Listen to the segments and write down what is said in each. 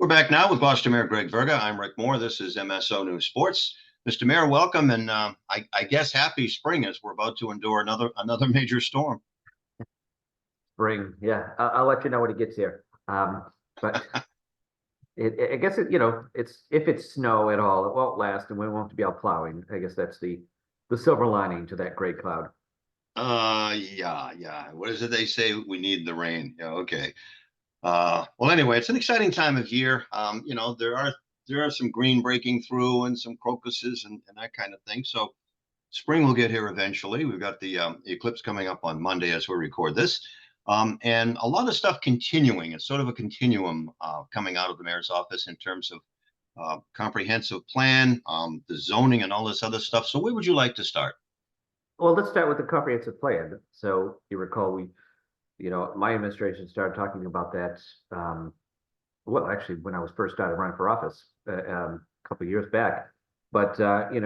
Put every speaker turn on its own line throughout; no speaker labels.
We're back now with Gloucester Mayor Greg Verga. I'm Rick Moore. This is MSO News Sports. Mr. Mayor, welcome, and I guess happy spring as we're about to endure another major storm.
Spring, yeah. I'll let you know when it gets here. But I guess it's if it's snow at all, it won't last, and we won't be out plowing. I guess that's the silver lining to that gray cloud.
Yeah. What is it they say? We need the rain. Yeah, okay. Well, anyway, it's an exciting time of year. There are some green breaking through and some crocuses and that kind of thing. So spring will get here eventually. We've got the eclipse coming up on Monday as we record this. And a lot of stuff continuing. It's sort of a continuum coming out of the mayor's office in terms of comprehensive plan, the zoning and all this other stuff. So where would you like to start?
Well, let's start with the comprehensive plan. So you recall my administration started talking about that. Well, actually, when I was first started running for office a couple of years back, but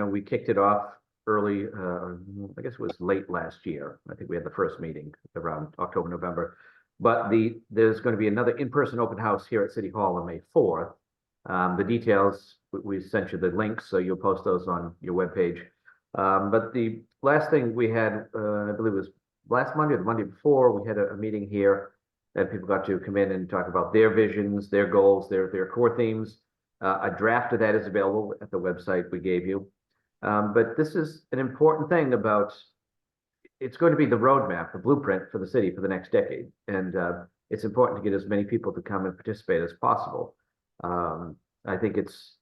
we kicked it off early. I guess it was late last year. I think we had the first meeting around October, November. But there's going to be another in-person open house here at City Hall on May 4th. The details, we sent you the links, so you'll post those on your webpage. But the last thing we had, I believe it was last Monday or the Monday before, we had a meeting here and people got to come in and talk about their visions, their goals, their core themes. A draft of that is available at the website we gave you. But this is an important thing about, it's going to be the roadmap, the blueprint for the city for the next decade. And it's important to get as many people to come and participate as possible. I think it's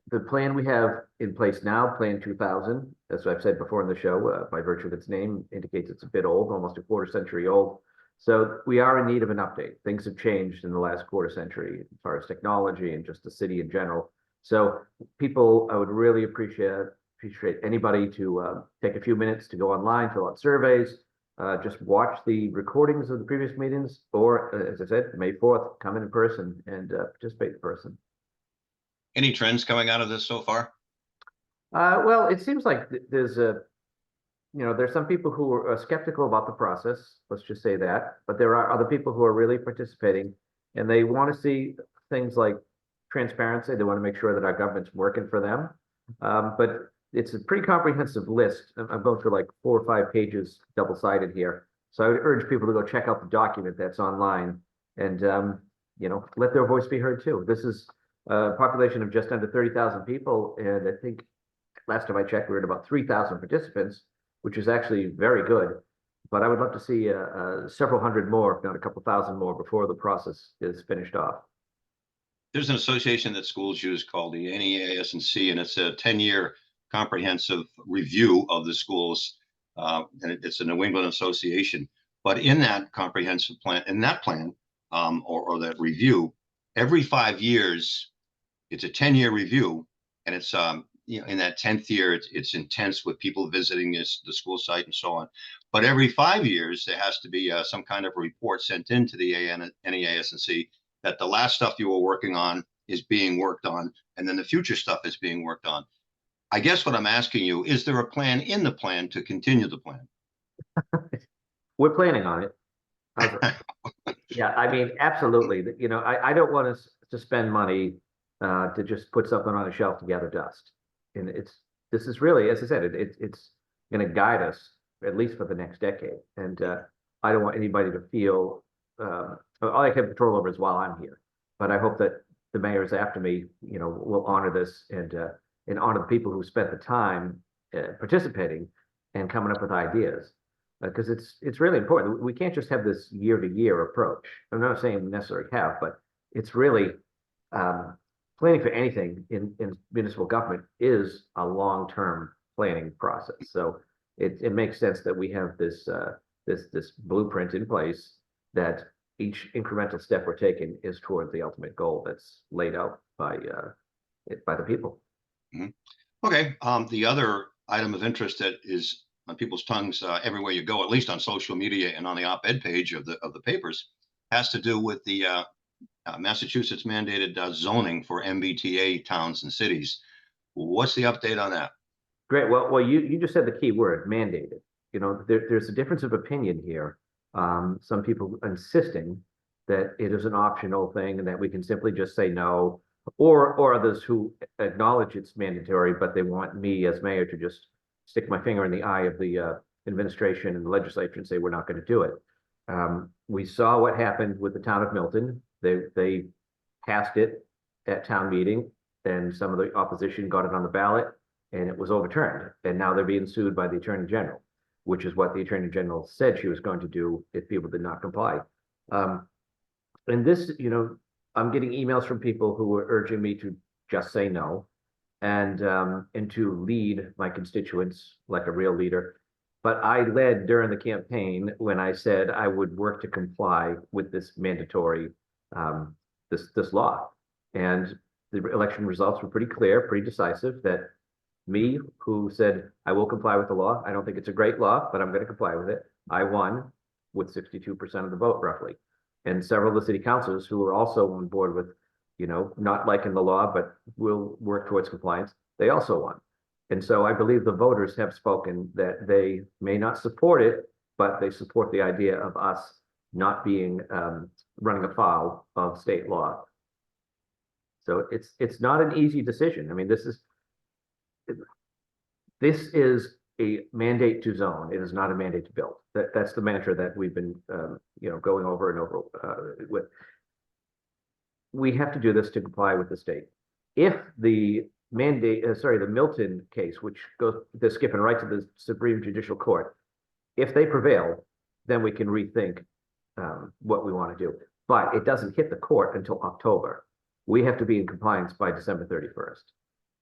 the plan we have in place now, Plan 2000, as I've said before in the show, by virtue of its name, indicates it's a bit old, almost a quarter century old. So we are in need of an update. Things have changed in the last quarter century as far as technology and just the city in general. So people, I would really appreciate anybody to take a few minutes to go online, fill out surveys, just watch the recordings of the previous meetings, or as I said, May 4th, come in person and participate in person.
Any trends coming out of this so far?
Well, it seems like there's some people who are skeptical about the process. Let's just say that, but there are other people who are really participating, and they want to see things like transparency. They want to make sure that our government's working for them. But it's a pretty comprehensive list. I'm going through like 4 or 5 pages, double-sided here. So I would urge people to go check out the document that's online, and let their voice be heard too. This is a population of just under 30,000 people, and I think last time I checked, we were at about 3,000 participants, which is actually very good. But I would love to see several hundred more, if not a couple thousand more, before the process is finished off.
There's an association that schools use called the NEAS&C, and it's a 10-year comprehensive review of the schools, and it's a New England association. But in that comprehensive plan, or that review, every 5 years, it's a 10-year review, and it's in that 10th year, it's intense with people visiting the school site and so on. But every 5 years, there has to be some kind of report sent into the NEAS&C that the last stuff you were working on is being worked on, and then the future stuff is being worked on. I guess what I'm asking you, is there a plan in the plan to continue the plan?
We're planning on it. Yeah, I mean, absolutely. I don't want us to spend money to just put something on a shelf to gather dust. And this is really, as I said, it's going to guide us at least for the next decade. And I don't want anybody to feel all I have control over is while I'm here. But I hope that the mayors after me, will honor this and honor the people who spent the time participating and coming up with ideas. Because it's really important. We can't just have this year-to-year approach. I'm not saying we necessarily have, but it's really planning for anything in municipal government is a long-term planning process. So it makes sense that we have this blueprint in place, that each incremental step we're taking is toward the ultimate goal that's laid out by the people.
Mm-hmm. Okay. The other item of interest that is on people's tongues everywhere you go, at least on social media and on the op-ed page of the papers, has to do with the Massachusetts mandated zoning for MBTA towns and cities. What's the update on that?
Great. Well, you just said the key word, mandated. There's a difference of opinion here. Some people insisting that it is an optional thing and that we can simply just say no, or others who acknowledge it's mandatory, but they want me as mayor to just stick my finger in the eye of the administration and the legislature and say we're not going to do it. We saw what happened with the town of Milton. They passed it at town meeting, and some of the opposition got it on the ballot, and it was overturned. And now they're being sued by the Attorney General, which is what the Attorney General said she was going to do if people did not comply. And this, I'm getting emails from people who are urging me to just say no and to lead my constituents like a real leader. But I led during the campaign when I said I would work to comply with this mandatory this law. And the election results were pretty clear, pretty decisive, that me, who said I will comply with the law, I don't think it's a great law, but I'm going to comply with it, I won with 62% of the vote, roughly. And several of the city councilors who were also on board with, not liking the law, but will work towards compliance, they also won. And so I believe the voters have spoken that they may not support it, but they support the idea of us not being running afoul of state law. So it's not an easy decision. I mean, this is a mandate to zone. It is not a mandate to build. That's the mantra that we've been going over and over with. We have to do this to comply with the state. If the the Milton case, which they're skipping right to the Supreme Judicial Court, if they prevail, then we can rethink what we want to do. But it doesn't hit the court until October. We have to be in compliance by December 31st.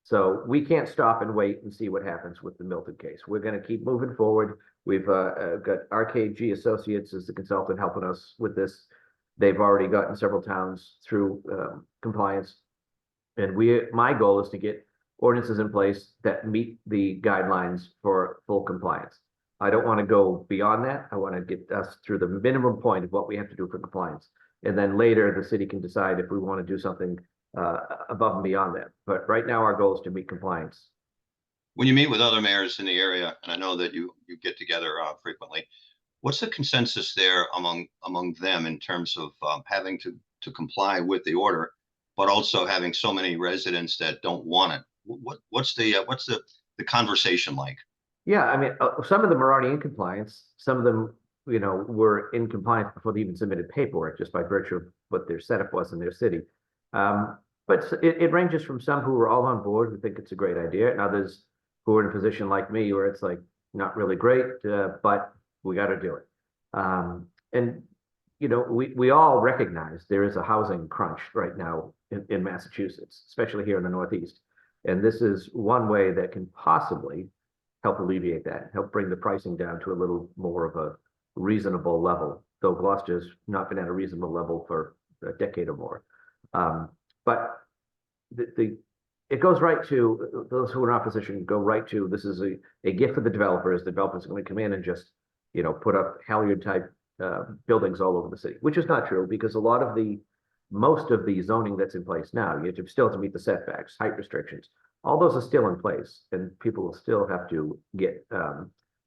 So we can't stop and wait and see what happens with the Milton case. We're going to keep moving forward. We've got RKG Associates as the consultant helping us with this. They've already gotten several towns through compliance. And my goal is to get ordinances in place that meet the guidelines for full compliance. I don't want to go beyond that. I want to get us through the minimum point of what we have to do for compliance. And then later the city can decide if we want to do something above and beyond that. But right now our goal is to meet compliance.
When you meet with other mayors in the area, and I know that you get together frequently, what's the consensus there among them in terms of having to comply with the order, but also having so many residents that don't want it? What's the conversation like?
Yeah, I mean, some of them are already in compliance. Some of them, were in compliance before they even submitted paperwork, just by virtue of what their setup was in their city. But it ranges from some who are all on board, who think it's a great idea, and others who are in a position like me where it's like not really great, but we got to do it. And we all recognize there is a housing crunch right now in Massachusetts, especially here in the Northeast. And this is one way that can possibly help alleviate that, help bring the pricing down to a little more of a reasonable level, though Gloucester's not been at a reasonable level for a decade or more. But it goes right to those who are in opposition, go right to, this is a gift for the developers. The developers are going to come in and just, put up Halyard type buildings all over the city, which is not true, because most of the zoning that's in place now, you still have to meet the setbacks, height restrictions. All those are still in place, and people will still have to get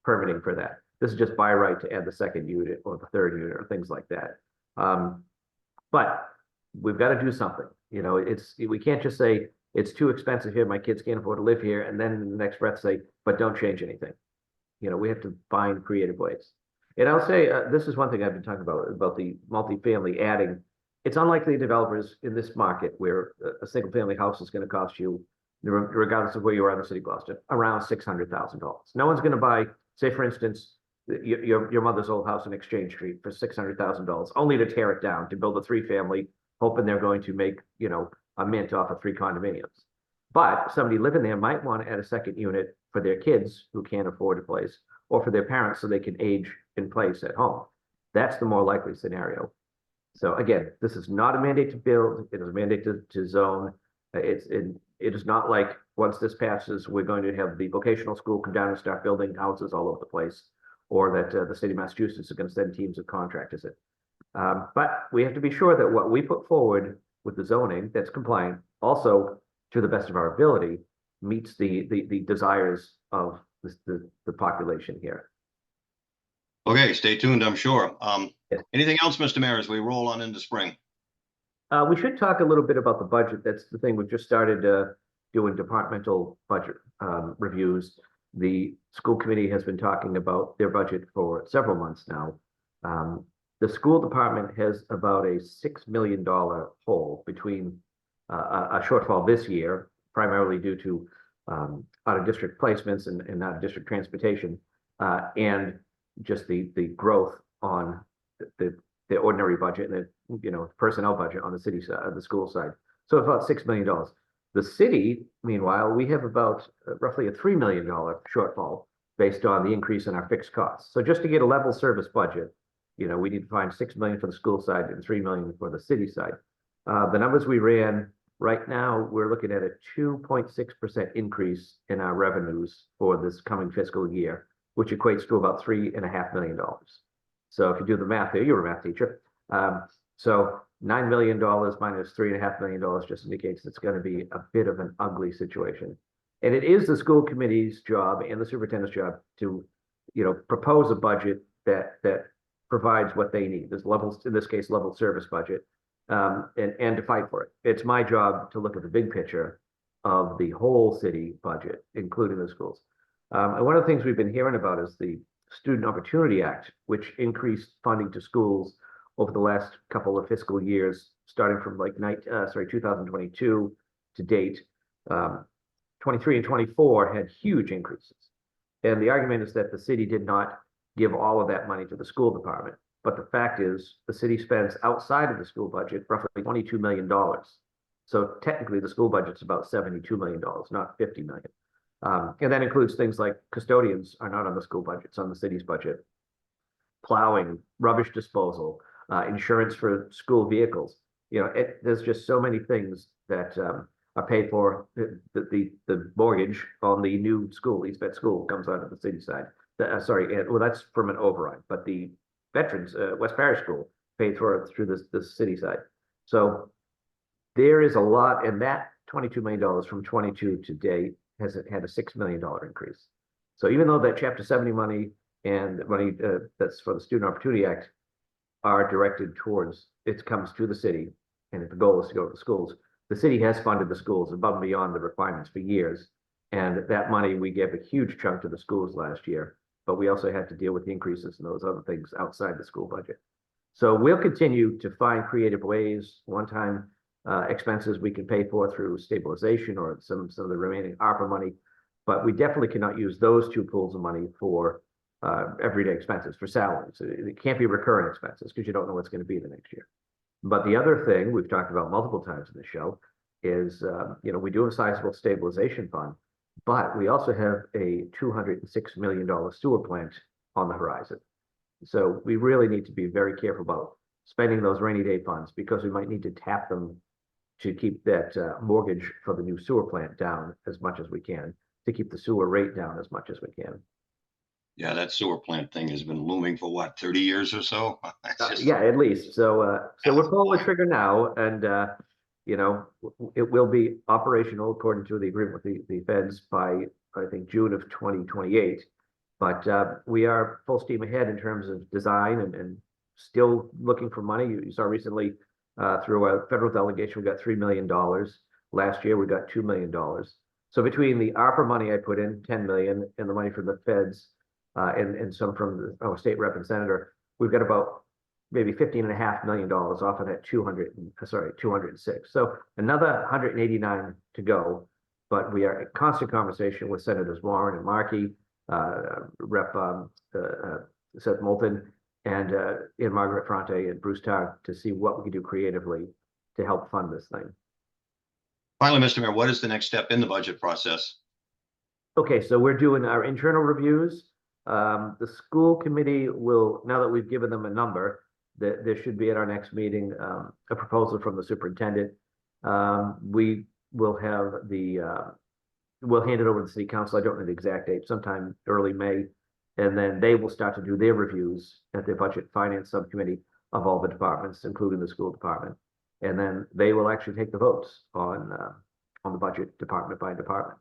permitting for that. This is just by right to add the second unit or the third unit or things like that. But we've got to do something. We can't just say it's too expensive here, my kids can't afford to live here, and then in the next breath say, but don't change anything. We have to find creative ways. And I'll say, this is one thing I've been talking about the multifamily adding. It's unlikely developers in this market where a single family house is going to cost you, regardless of where you are in the city of Gloucester, around $600,000. No one's going to buy, say for instance, your mother's old house in Exchange Street for $600,000, only to tear it down to build a 3-family, hoping they're going to make, a mint off of 3 condominiums. But somebody living there might want to add a second unit for their kids who can't afford a place, or for their parents so they can age in place at home. That's the more likely scenario. So again, this is not a mandate to build. It is a mandate to zone. It is not like once this passes, we're going to have the vocational school come down and start building houses all over the place, or that the state of Massachusetts is going to send teams of contractors in. But we have to be sure that what we put forward with the zoning that's compliant, also to the best of our ability, meets the desires of the population here.
Okay, stay tuned, I'm sure.
Yes.
Anything else, Mr. Mayor, as we roll on into spring?
We should talk a little bit about the budget. That's the thing. We've just started doing departmental budget reviews. The school committee has been talking about their budget for several months now. Um, the school department has about a $6 million hole between a shortfall this year, primarily due to out-of-district placements and out-of-district transportation, and just the growth on the ordinary budget and the personnel budget on the city side, the school side. So about $6 million. The city, meanwhile, we have about roughly a $3 million shortfall based on the increase in our fixed costs. So just to get a level service budget, we need to find $6 million for the school side and $3 million for the city side. The numbers we ran right now, we're looking at a 2.6% increase in our revenues for this coming fiscal year, which equates to about $3.5 million. So if you do the math there, you're a math teacher. So $9 million minus $3.5 million just indicates it's going to be a bit of an ugly situation. And it is the school committee's job and the superintendent's job to, propose a budget that provides what they need. There's levels, in this case, level service budget, and to fight for it. It's my job to look at the big picture of the whole city budget, including the schools. And one of the things we've been hearing about is the Student Opportunity Act, which increased funding to schools over the last couple of fiscal years, starting from 2022 to date. 23 and 24 had huge increases. And the argument is that the city did not give all of that money to the school department. But the fact is, the city spends outside of the school budget roughly $22 million. So technically, the school budget's about $72 million, not $50 million. And that includes things like custodians are not on the school budget, it's on the city's budget. Plowing, rubbish disposal, insurance for school vehicles. There's just so many things that are paid for. The mortgage on the new school, East Vet School, comes out of the city side. Well, that's from an override, but the Veterans West Parish School paid for it through the city side. So there is a lot, and that $22 million from 22 to date has had a $6 million increase. So even though that Chapter 70 money and money that's for the Student Opportunity Act are directed towards, it comes to the city, and if the goal is to go to the schools, the city has funded the schools above and beyond the requirements for years. And that money, we gave a huge chunk to the schools last year, but we also had to deal with the increases in those other things outside the school budget. So we'll continue to find creative ways, one-time expenses we can pay for through stabilization or some of the remaining ARPA money, but we definitely cannot use those two pools of money for everyday expenses, for salaries. It can't be recurring expenses because you don't know what's going to be the next year. But the other thing we've talked about multiple times in the show is, we do have a sizable stabilization fund, but we also have a $206 million sewer plant on the horizon. So we really need to be very careful about spending those rainy day funds because we might need to tap them to keep that mortgage for the new sewer plant down as much as we can, to keep the sewer rate down as much as we can.
Yeah, that sewer plant thing has been looming for what, 30 years or so?
Yeah, at least. So we're pulling the trigger now, and it will be operational according to the agreement with the feds by, I think, June of 2028. But we are full steam ahead in terms of design and still looking for money. You saw recently through a federal delegation, we got $3 million. Last year, we got $2 million. So between the ARPA money I put in, 10 million, and the money from the feds, and some from our state rep and senator, we've got about maybe $15.5 million off of that 206. So another 189 to go, but we are in constant conversation with Senators Warren and Markey, Rep. Seth Moulton, and Margaret Fronte and Bruce Tarr to see what we can do creatively to help fund this thing.
Finally, Mr. Mayor, what is the next step in the budget process?
Okay, so we're doing our internal reviews. The school committee will, now that we've given them a number, that there should be at our next meeting a proposal from the superintendent. We will have we'll hand it over to the city council. I don't know the exact date, sometime early May. And then they will start to do their reviews at their budget finance subcommittee of all the departments, including the school department. And then they will actually take the votes on the budget department by department.